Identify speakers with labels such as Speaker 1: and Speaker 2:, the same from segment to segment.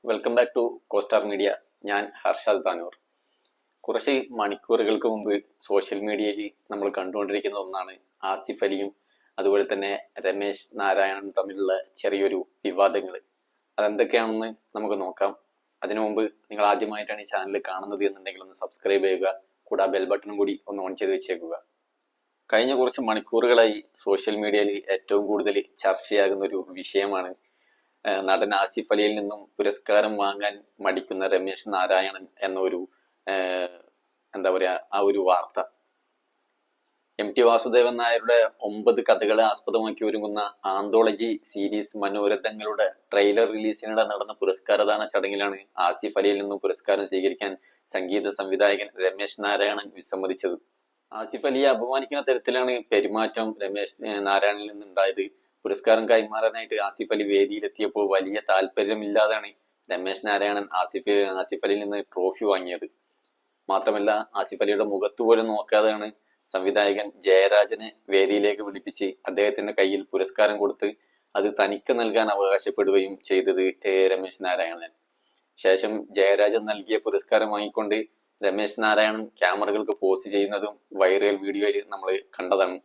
Speaker 1: Welcome back to Costar Media. ഞാൻ ഹർഷാദ് താനൂർ. കുറച്ച് മണിക്കൂറുകൾക്ക് മുമ്പ് സോഷ്യൽ മീഡിയയിൽ നമ്മൾ കണ്ടുകൊണ്ടിരിക്കുന്ന ഒന്നാണ് ആസിഫ് അലിയും അതുപോലെ തന്നെ രമേശ് നാരായണനും തമ്മിലുള്ള ചെറിയൊരു വിവാദങ്ങൾ. അതെന്തൊക്കെയാണെന്ന് നമുക്ക് നോക്കാം. അതിനു മുമ്പ് നിങ്ങൾ ആദ്യമായിട്ടാണ് ഈ ചാനൽ കാണുന്നത് എന്നുണ്ടെങ്കിൽ ഒന്ന് സബ്സ്ക്രൈബ് ചെയ്യുക, കൂടാതെ ബെൽ ബട്ടണും കൂടി ഒന്ന് ഓൺ ചെയ്ത് വെച്ചേക്കുക. കഴിഞ്ഞ കുറച്ച് മണിക്കൂറുകളായി സോഷ്യൽ മീഡിയയിൽ ഏറ്റവും കൂടുതൽ ചർച്ചയാകുന്ന ഒരു വിഷയമാണ് നടൻ ആസിഫ് അലിയിൽ നിന്നും പുരസ്കാരം വാങ്ങാൻ മടിക്കുന്ന രമേശ് നാരായണൻ എന്നൊരു എന്താ പറയാ ആ ഒരു വാർത്ത. MT വാസുദേവൻ നായരുടെ 9 കഥകളെ ആസ്പദമാക്കി ഒരുങ്ങുന്ന ആന്തോളജി സീരീസ് മനോരഥങ്ങളുടെ ട്രെയിലർ റിലീസിനിടെ നടന്ന പുരസ്കാരദാന ചടങ്ങിലാണ് ആസിഫ് അലിയിൽ നിന്നും പുരസ്കാരം സ്വീകരിക്കാൻ സംഗീത സംവിധായകൻ രമേശ് നാരായണൻ വിസമ്മതിച്ചത്. ആസിഫ് അലിയെ അപമാനിക്കുന്ന തരത്തിലാണ് പെരുമാറ്റം രമേശ് നാരായണനിൽ നിന്നുണ്ടായത്. പുരസ്കാരം കൈമാറാനായിട്ട് ആസിഫ് അലി വേദിയിലെത്തിയപ്പോൾ വലിയ താല്പര്യമില്ലാതാണ് രമേശ് നാരായണൻ ആസിഫ് അലിയിൽ നിന്ന് ട്രോഫി വാങ്ങിയത്. മാത്രമല്ല, ആസിഫ് അലിയുടെ മുഖത്ത് പോലും നോക്കാതെയാണ് സംവിധായകൻ ജയരാജനെ വേദിയിലേക്ക് വിളിപ്പിച്ച് അദ്ദേഹത്തിന്റെ കയ്യിൽ പുരസ്കാരം കൊടുത്ത് അത് തനിക്ക് നൽകാൻ അവകാശപ്പെടുകയും ചെയ്തത് രമേശ് നാരായണൻ. ശേഷം ജയരാജൻ നൽകിയ പുരസ്കാരം വാങ്ങിക്കൊണ്ട് രമേശ് നാരായണൻ ക്യാമറകൾക്ക് പോസ്റ്റ് ചെയ്യുന്നതും വൈറൽ വീഡിയോയിൽ നമ്മൾ കണ്ടതാണ്.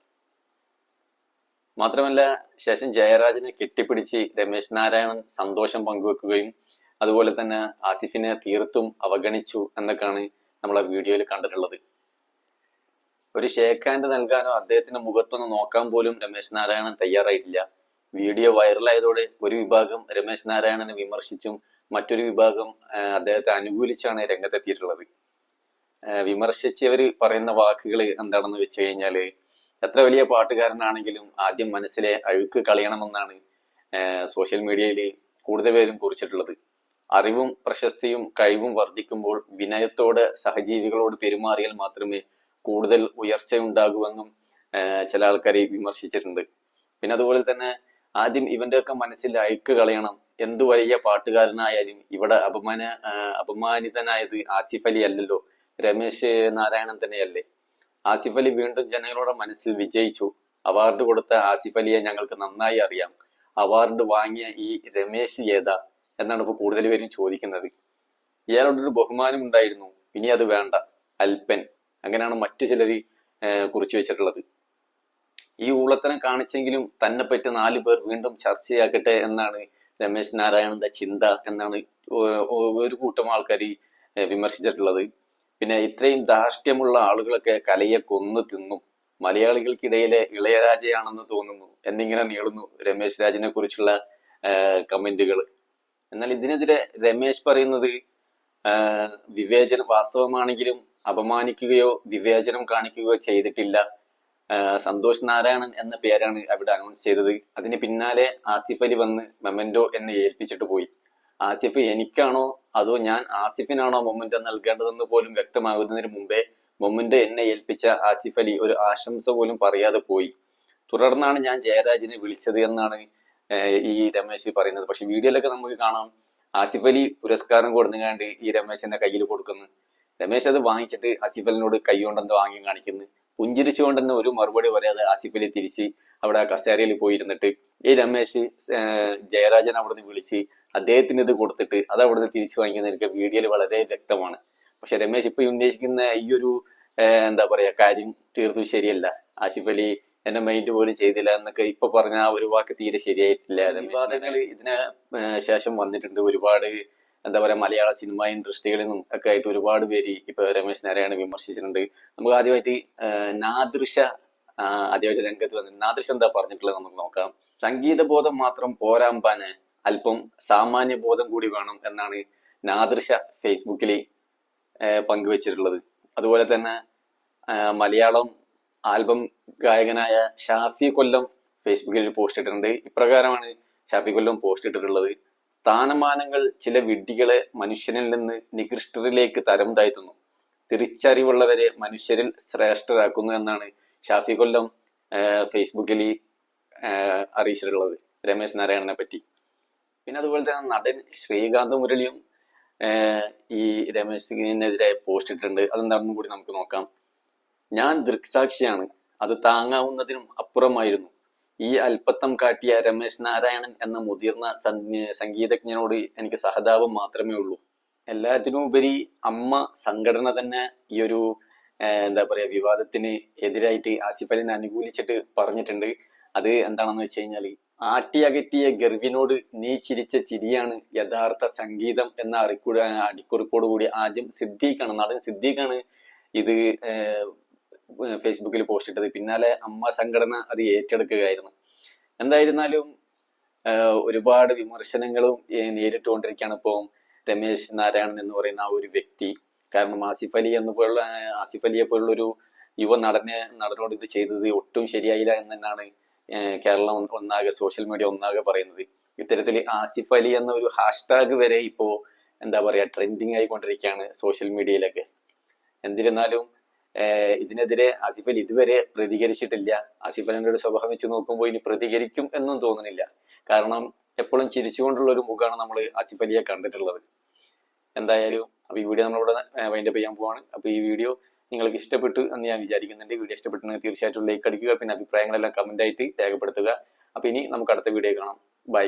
Speaker 1: മാത്രമല്ല, ശേഷം ജയരാജനെ കെട്ടിപ്പിടിച്ച് രമേശ് നാരായണൻ സന്തോഷം പങ്കുവെക്കുകയും അതുപോലെ തന്നെ ആസിഫിനെ തീർത്തും അവഗണിച്ചു എന്നൊക്കെയാണ് നമ്മൾ ആ വീഡിയോയിൽ കണ്ടിട്ടുള്ളത്. ഒരു ഷേക്ക് ഹാൻഡ് നൽകാനോ അദ്ദേഹത്തിന്റെ മുഖത്തൊന്ന് നോക്കാൻ പോലും രമേശ് നാരായണൻ തയ്യാറായിട്ടില്ല. വീഡിയോ വൈറലായതോടെ ഒരു വിഭാഗം രമേശ് നാരായണനെ വിമർശിച്ചും മറ്റൊരു വിഭാഗം അദ്ദേഹത്തെ അനുകൂലിച്ചാണ് രംഗത്തെത്തിയിട്ടുള്ളത്. വിമർശിച്ചവർ പറയുന്ന വാക്കുകൾ എന്താണെന്ന് വെച്ച് കഴിഞ്ഞാല്, എത്ര വലിയ പാട്ടുകാരനാണെങ്കിലും ആദ്യം മനസ്സിലെ അഴുക്ക് കളയണമെന്നാണ് സോഷ്യൽ മീഡിയയിൽ കൂടുതൽ പേരും കുറിച്ചിട്ടുള്ളത്. അറിവും പ്രശസ്തിയും കഴിവും വർദ്ധിക്കുമ്പോൾ വിനയത്തോടെ സഹജീവികളോട് പെരുമാറിയാൽ മാത്രമേ കൂടുതൽ ഉയർച്ചയുണ്ടാകുമെന്നും ചില ആൾക്കാർ വിമർശിച്ചിട്ടുണ്ട്. പിന്നെ അതുപോലെ തന്നെ ആദ്യം ഇവന്റെയൊക്കെ മനസ്സിൽ അഴുക്ക് കളയണം. എന്തു വലിയ പാട്ടുകാരനായാലും ഇവിടെ അപമാനിതനായത് ആസിഫ് അലി അല്ലല്ലോ, രമേശ് നാരായണൻ തന്നെയല്ലേ. ആസിഫ് അലി വീണ്ടും ജനങ്ങളുടെ മനസ്സിൽ വിജയിച്ചു. അവാർഡ് കൊടുത്ത ആസിഫ് അലിയെ ഞങ്ങൾക്ക് നന്നായി അറിയാം. അവാർഡ് വാങ്ങിയ ഈ രമേശ് ഏതാ എന്നാണ് ഇപ്പൊ കൂടുതൽ പേരും ചോദിക്കുന്നത്. ഇയാളോടൊരു ബഹുമാനം ഉണ്ടായിരുന്നു, ഇനി അത് വേണ്ട, അൽപ്പൻ, അങ്ങനെയാണ് മറ്റു ചിലര് കുറിച്ചു വെച്ചിട്ടുള്ളത്. ഈ ഊളത്തനം കാണിച്ചെങ്കിലും തന്നെ പറ്റി 4 പേർ വീണ്ടും ചർച്ചയാക്കട്ടെ എന്നാണ് രമേശ് നാരായണന്റെ ചിന്ത എന്നാണ് ഒരു കൂട്ടം ആൾക്കാർ വിമർശിച്ചിട്ടുള്ളത്. പിന്നെ ഇത്രയും ധാർഷ്ട്യമുള്ള ആളുകളൊക്കെ കലയെ കൊന്നു തിന്നും, മലയാളികൾക്കിടയിലെ ഇളയരാജയാണെന്ന് തോന്നുന്നു എന്നിങ്ങനെ നീളുന്നു രമേശ് രാജിനെ കുറിച്ചുള്ള കമന്റുകൾ. എന്നാൽ ഇതിനെതിരെ രമേശ് പറയുന്നത് വിവേചനം വാസ്തവമാണെങ്കിലും അപമാനിക്കുകയോ വിവേചനം കാണിക്കുകയോ ചെയ്തിട്ടില്ല. സന്തോഷ് നാരായണൻ എന്ന പേരാണ് അവിടെ അനൗൺസ് ചെയ്തത്. അതിന് പിന്നാലെ ആസിഫ് അലി വന്ന് മൊമെന്റോ എന്നെ ഏൽപ്പിച്ചിട്ട് പോയി. ആസിഫ് എനിക്കാണോ അതോ ഞാൻ ആസിഫിനാണോ മൊമെന്റോ നൽകേണ്ടതെന്ന് പോലും വ്യക്തമാകുന്നതിന് മുമ്പേ മൊമെന്റോ എന്നെ ഏൽപ്പിച്ച ആസിഫ് അലി ഒരു ആശംസ പോലും പറയാതെ പോയി. തുടർന്നാണ് ഞാൻ ജയരാജിനെ വിളിച്ചത് എന്നാണ് ഈ രമേശ് പറയുന്നത്. പക്ഷെ വീഡിയോയിലൊക്കെ നമുക്ക് കാണാം ആസിഫ് അലി പുരസ്കാരം കൊടുങ്ങാണ്ട് ഈ രമേശിന്റെ കയ്യിൽ കൊടുക്കുന്നു. രമേശ് അത് വാങ്ങിച്ചിട്ട് ആസിഫ് അലിനോട് കൈ കൊണ്ടെന്തോ വാങ്ങി കാണിക്കുന്നു. പുഞ്ചിരിച്ചുകൊണ്ട് തന്നെ ഒരു മറുപടി പറയാതെ ആസിഫ് അലി തിരിച്ച് അവിടെ കസേരയിൽ പോയിരുന്നിട്ട് ഈ രമേശ് ജയരാജൻ അവിടുന്ന് വിളിച്ച് അദ്ദേഹത്തിന് ഇത് കൊടുത്തിട്ട് അത് അവിടുന്ന് തിരിച്ചു വാങ്ങിക്കുന്നതൊക്കെ വീഡിയോയിൽ വളരെ വ്യക്തമാണ്. പക്ഷെ രമേശ് ഇപ്പൊ ഉന്നയിക്കുന്ന ഈ ഒരു എന്താ പറയാ കാര്യം തീർത്തും ശരിയല്ല. ആസിഫ് അലി എന്നെ മൈൻഡ് പോലും ചെയ്തില്ല എന്നൊക്കെ ഇപ്പൊ പറഞ്ഞ ആ ഒരു വാക്ക് തീരെ ശരിയായിട്ടില്ല. വിവാദങ്ങൾ ഇതിന് ശേഷം വന്നിട്ടുണ്ട്. ഒരുപാട് എന്താ പറയാ മലയാള സിനിമ ഇൻഡസ്ട്രികളിൽ നിന്നും ഒക്കെ ആയിട്ട് ഒരുപാട് പേര് ഇപ്പൊ രമേശ് നാരായണനെ വിമർശിച്ചിട്ടുണ്ട്. നമുക്ക് ആദ്യമായിട്ട് നാദൃശ ആദ്യമായിട്ട് രംഗത്ത് വന്നിട്ട് നാദൃശ എന്താ പറഞ്ഞിട്ടുള്ളത് നമുക്ക് നോക്കാം. സംഗീത ബോധം മാത്രം പോരാമ്പാന് അല്പം സാമാന്യ ബോധം കൂടി വേണം എന്നാണ് നാദൃശ ഫേസ്ബുക്കിൽ പങ്കുവച്ചിട്ടുള്ളത്. അതുപോലെ തന്നെ മലയാളം ആൽബം ഗായകനായ ഷാഫി കൊല്ലം ഫേസ്ബുക്കിൽ ഒരു പോസ്റ്റ് ഇട്ടിട്ടുണ്ട്. ഇപ്രകാരമാണ് ഷാഫി കൊല്ലം പോസ്റ്റ് ഇട്ടിട്ടുള്ളത്: സ്ഥാനമാനങ്ങൾ ചില വിഡ്ഢികളെ മനുഷ്യനിൽ നിന്ന് നികൃഷ്ടരിലേക്ക് തരം താഴ്ത്തുന്നു, തിരിച്ചറിവുള്ളവരെ മനുഷ്യരിൽ ശ്രേഷ്ഠരാക്കുന്നു എന്നാണ് ഷാഫി കൊല്ലം ഫേസ്ബുക്കിൽ അറിയിച്ചിട്ടുള്ളത് രമേശ് നാരായണനെ പറ്റി. പിന്നെ അതുപോലെ തന്നെ നടൻ ശ്രീകാന്ത് മുരളിയും ഈ രമേശിനെതിരെ പോസ്റ്റ് ഇട്ടിട്ടുണ്ട്. അതെന്താണെന്നും കൂടി നമുക്ക് നോക്കാം. ഞാൻ ദൃക്സാക്ഷിയാണ്, അത് താങ്ങാവുന്നതിനും അപ്പുറമായിരുന്നു. ഈ അല്പത്തം കാട്ടിയ രമേശ് നാരായണൻ എന്ന മുതിർന്ന സംഗീതജ്ഞനോട് എനിക്ക് സഹതാപം മാത്രമേ ഉള്ളൂ. എല്ലാറ്റിനും ഉപരി അമ്മ സംഘടന തന്നെ ഈ ഒരു എന്താ പറയാ വിവാദത്തിന് എതിരായിട്ട് ആസിഫ് അലിനെ അനുകൂലിച്ചിട്ട് പറഞ്ഞിട്ടുണ്ട്. അത് എന്താണെന്ന് വെച്ച് കഴിഞ്ഞാല്, ആട്ടിയകറ്റിയ ഗർവിനോട് നീ ചിരിച്ച ചിരിയാണ് യഥാർത്ഥ സംഗീതം എന്ന അടിക്കുറിപ്പോട് കൂടി ആദ്യം സിദ്ദീഖാണ്, നടൻ സിദ്ദീഖാണ് ഇത് ഫേസ്ബുക്കിൽ പോസ്റ്റ് ഇട്ടത്. പിന്നാലെ അമ്മ സംഘടന അത് ഏറ്റെടുക്കുകയായിരുന്നു. എന്തായിരുന്നാലും ഒരുപാട് വിമർശനങ്ങളും നേരിട്ടുകൊണ്ടിരിക്കുകയാണ് ഇപ്പോൾ രമേശ് നാരായണൻ എന്ന് പറയുന്ന ആ ഒരു വ്യക്തി. കാരണം ആസിഫ് അലിയെ പോലുള്ള ഒരു യുവ നടനോട് ഇത് ചെയ്തത് ഒട്ടും ശരിയായില്ല എന്ന് തന്നെയാണ് കേരളം ഒന്നാകെ, സോഷ്യൽ മീഡിയ ഒന്നാകെ പറയുന്നത്. ഇത്തരത്തിൽ ആസിഫ് അലി എന്ന ഒരു ഹാഷ്ടാഗ് വരെ ഇപ്പോ എന്താ പറയാ ട്രെൻഡിങ് ആയിക്കൊണ്ടിരിക്കുകയാണ് സോഷ്യൽ മീഡിയയിലൊക്കെ. എന്നിരുന്നാലും ഇതിനെതിരെ ആസിഫ് അലി ഇതുവരെ പ്രതികരിച്ചിട്ടില്ല. ആസിഫ് അലിന്റെ ഒരു സ്വഭാവം വെച്ച് നോക്കുമ്പോൾ ഇനി പ്രതികരിക്കും എന്നും തോന്നുന്നില്ല. കാരണം എപ്പോഴും ചിരിച്ചുകൊണ്ടുള്ള ഒരു മുഖമാണ് നമ്മൾ ആസിഫ് അലിയെ കണ്ടിട്ടുള്ളത്. എന്തായാലും അപ്പൊ ഈ വീഡിയോ നമ്മളിവിടെ വൈൻഡപ്പ് ചെയ്യാൻ പോവാണ്. അപ്പൊ ഈ വീഡിയോ നിങ്ങൾക്ക് ഇഷ്ടപ്പെട്ടു എന്ന് ഞാൻ വിചാരിക്കുന്നുണ്ട്. വീഡിയോ ഇഷ്ടപ്പെട്ടുണ്ടെങ്കിൽ തീർച്ചയായിട്ടും ലൈക്ക് അടിക്കുക. പിന്നെ അഭിപ്രായങ്ങളെല്ലാം കമന്റ് ആയിട്ട് രേഖപ്പെടുത്തുക. അപ്പൊ ഇനി നമുക്ക് അടുത്ത വീഡിയോ കാണാം. ബൈ.